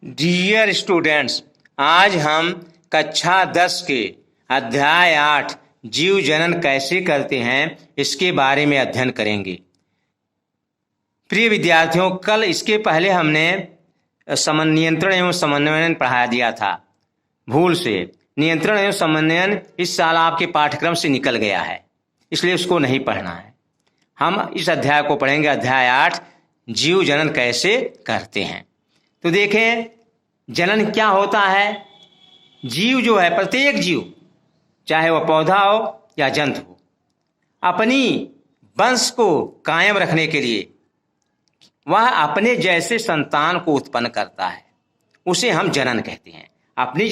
Dear students, आज हम कक्षा 10 के अध्याय 8 जीव जनन कैसे करते हैं इसके बारे में अध्ययन करेंगे। प्रिय विद्यार्थियों, कल इसके पहले हमने नियंत्रण एवं समन्वयन पढ़ा दिया था। भूल से नियंत्रण एवं समन्वयन इस साल आपके पाठ्यक्रम से निकल गया है, इसलिए उसको नहीं पढ़ना है। हम इस अध्याय को पढ़ेंगे, अध्याय 8 जीव जनन कैसे करते हैं। तो देखें, जनन क्या होता है। जीव जो है, प्रत्येक जीव, चाहे वह पौधा हो या जंतु हो, अपनी वंश को कायम रखने के लिए वह अपने जैसे संतान को उत्पन्न करता है, उसे हम जनन कहते हैं। अपनी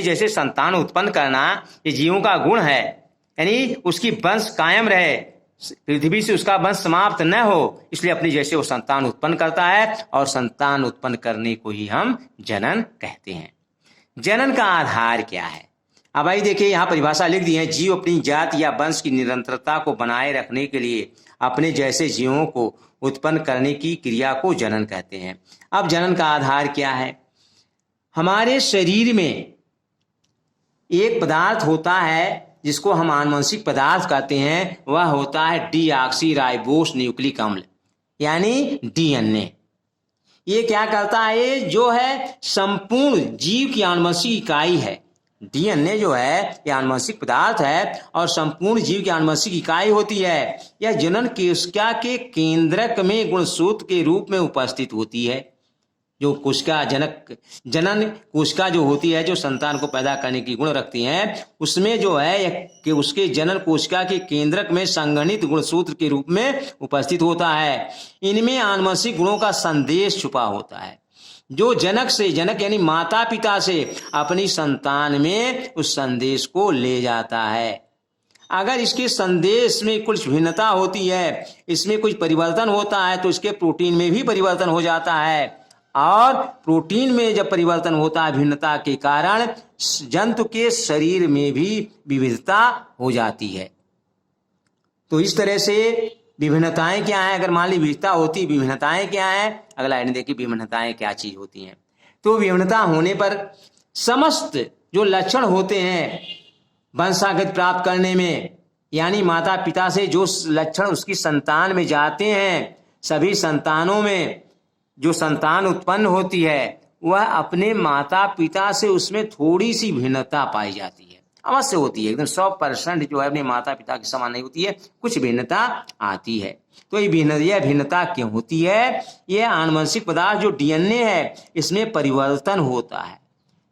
जैसे संतान उत्पन्न करना ये जीवों का गुण है, यानी उसकी वंश कायम रहे, पृथ्वी से उसका वंश समाप्त न हो, इसलिए अपनी जैसे वो संतान उत्पन्न करता है, और संतान उत्पन्न करने को ही हम जनन कहते हैं। जनन का आधार क्या है? अब भाई देखिए, यहाँ परिभाषा लिख दी है। जीव अपनी जात या वंश की निरंतरता को बनाए रखने के लिए अपने जैसे जीवों को उत्पन्न करने की क्रिया को जनन कहते हैं। अब जनन का आधार क्या है? हमारे शरीर में एक पदार्थ होता है जिसको हम आनुवंशिक पदार्थ कहते हैं, वह होता है डीऑक्सीराइबोस न्यूक्लिक अम्ल, यानी डीएनए। ये क्या करता है? ये जो है संपूर्ण जीव की आनुवंशिक इकाई है। डीएनए जो है ये आनुवंशिक पदार्थ है और संपूर्ण जीव की आनुवंशिक इकाई होती है। यह जनन कोशिका के केंद्रक में गुणसूत्र के रूप में उपस्थित होती है। जो कोशिका जनन कोशिका जो होती है, जो संतान को पैदा करने की गुण रखती है, उसमें जो है कि उसके जनन कोशिका के केंद्रक में संघनित गुणसूत्र के रूप में उपस्थित होता है। इनमें आनुवंशिक गुणों का संदेश छुपा होता है, जो जनक यानी माता पिता से अपनी संतान में उस संदेश को ले जाता है। अगर इसके संदेश में कुछ भिन्नता होती है, इसमें कुछ परिवर्तन होता है, तो इसके प्रोटीन में भी परिवर्तन हो जाता है, और प्रोटीन में जब परिवर्तन होता है भिन्नता के कारण, जंतु के शरीर में भी विविधता हो जाती है। तो इस तरह से विभिन्नताएं क्या है? अगर मान ली विविधता होती, विभिन्नताएं क्या है? अगला लाइन देखिए, विभिन्नताएं क्या चीज होती हैं। तो विभिन्नता होने पर समस्त जो लक्षण होते हैं वंशागत प्राप्त करने में, यानी माता पिता से जो लक्षण उसकी संतान में जाते हैं, सभी संतानों में जो संतान उत्पन्न होती है, वह अपने माता पिता से उसमें थोड़ी सी भिन्नता पाई जाती है। अवश्य होती है, एकदम 100% जो है अपने माता पिता के समान नहीं होती है, कुछ भिन्नता आती है। तो ये भिन्नता क्यों होती है? ये आनुवंशिक पदार्थ जो डीएनए है, इसमें परिवर्तन होता है।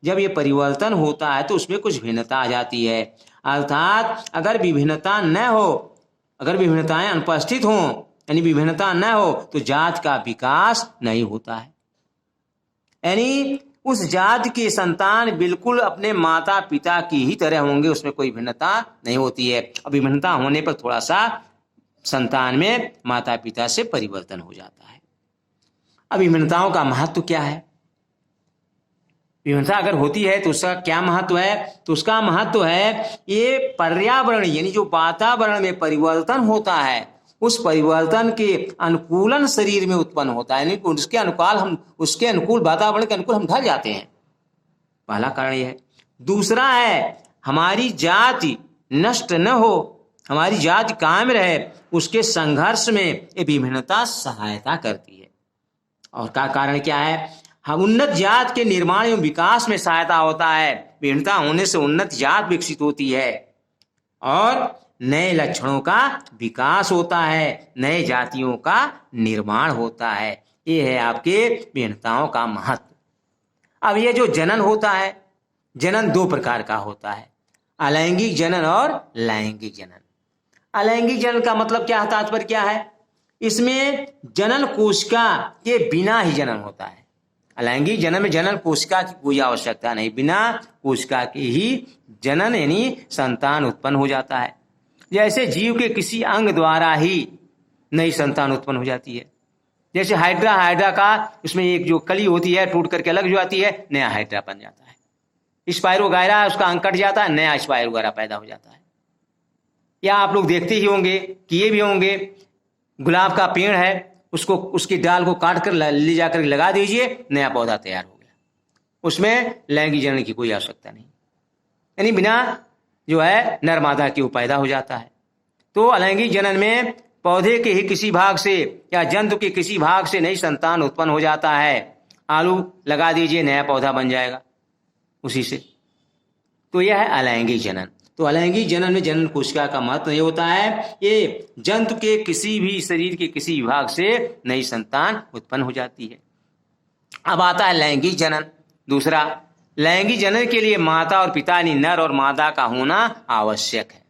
जब ये परिवर्तन होता है तो उसमें कुछ भिन्नता आ जाती है। अर्थात अगर विभिन्नता न हो, अगर विभिन्नताएं अनुपस्थित हों, यानी विभिन्नता न हो, तो जात का विकास नहीं होता है। यानी उस जात के संतान बिल्कुल अपने माता पिता की ही तरह होंगे, उसमें कोई भिन्नता नहीं होती है। अब विभिन्नता होने पर थोड़ा सा संतान में माता पिता से परिवर्तन हो जाता है। अब विभिन्नताओं का महत्व क्या है? विभिन्नता अगर होती है तो उसका क्या महत्व है? तो उसका महत्व है, ये पर्यावरण यानी जो वातावरण में परिवर्तन होता है, उस परिवर्तन के अनुकूलन शरीर में उत्पन्न होता है, यानी उसके अनुकूल वातावरण के अनुकूल हम ढल जाते हैं। पहला कारण यह है। दूसरा है, हमारी जाति नष्ट न हो, हमारी जाति कायम रहे, उसके संघर्ष में ये विभिन्नता सहायता करती है। और का कारण क्या है? हम उन्नत जात के निर्माण एवं विकास में सहायता होता है। विभिन्नता होने से उन्नत जात विकसित होती है और नए लक्षणों का विकास होता है, नए जातियों का निर्माण होता है। ये है आपके विभिन्नताओं का महत्व। अब ये जो जनन होता है, जनन 2 प्रकार का होता है, अलैंगिक जनन और लैंगिक जनन। अलैंगिक जनन का मतलब क्या है, तात्पर्य क्या है? इसमें जनन कोशिका के बिना ही जनन होता है। अलैंगिक जनन में जनन कोशिका की कोई आवश्यकता नहीं, बिना कोशिका के ही जनन यानी संतान उत्पन्न हो जाता है। जैसे जीव के किसी अंग द्वारा ही नई संतान उत्पन्न हो जाती है। जैसे हाइड्रा का उसमें एक जो कली होती है टूट करके अलग हो जाती है, नया हाइड्रा बन जाता है। स्पाइरोगायरा उसका अंग कट जाता है, नया स्पाइरोगायरा पैदा हो जाता है। या आप लोग देखते ही होंगे, किए भी होंगे, गुलाब का पेड़ है, उसको उसकी डाल को काट कर ले जाकर लगा दीजिए, नया पौधा तैयार हो गया। उसमें लैंगिक जनन की कोई आवश्यकता नहीं, यानी बिना जो है नर मादा के वो पैदा हो जाता है। तो अलैंगिक जनन में पौधे के ही किसी भाग से या जंतु के किसी भाग से नई संतान उत्पन्न हो जाता है। आलू लगा दीजिए, नया पौधा बन जाएगा उसी से। तो यह है अलैंगिक जनन। तो अलैंगिक जनन में जनन कोशिका का महत्व ये होता है, ये जंतु के किसी भी शरीर के किसी भाग से नई संतान उत्पन्न हो जाती है। अब आता है लैंगिक जनन। दूसरा, लैंगिक जनन के लिए माता और पिता यानी नर और मादा का होना आवश्यक है।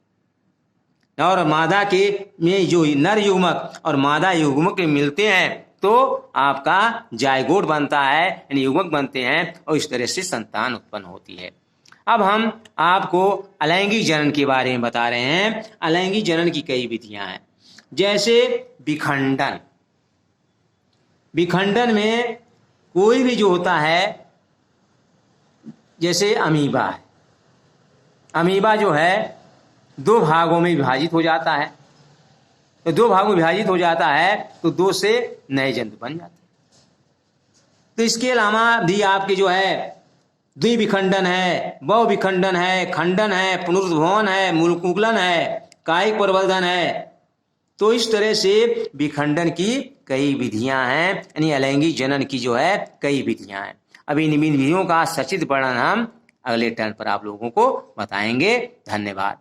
नर और मादा के में जो नर युग्मक और मादा युग्मक मिलते हैं तो आपका जायगोट बनता है, यानी युग्मक बनते हैं और इस तरह से संतान उत्पन्न होती है। अब हम आपको अलैंगिक जनन के बारे में बता रहे हैं। अलैंगिक जनन की कई विधियां हैं, जैसे विखंडन। विखंडन में कोई भी जो होता है, जैसे अमीबा है, अमीबा जो है 2 भागों में विभाजित हो जाता है। तो 2 भागों में विभाजित हो जाता है तो 2 से नए जंतु बन जाते हैं। तो इसके अलावा भी आपके जो है द्विविखंडन है, बहुविखंडन है, खंडन है, पुनरुद्भवन है, मूलकुंकलन है, कायिक प्रवर्धन है। तो इस तरह से विखंडन की कई विधियां हैं, यानी अलैंगिक जनन की जो है कई विधियां हैं। अभी इन विधियों का सचित्र वर्णन हम अगले टर्न पर आप लोगों को बताएंगे। धन्यवाद।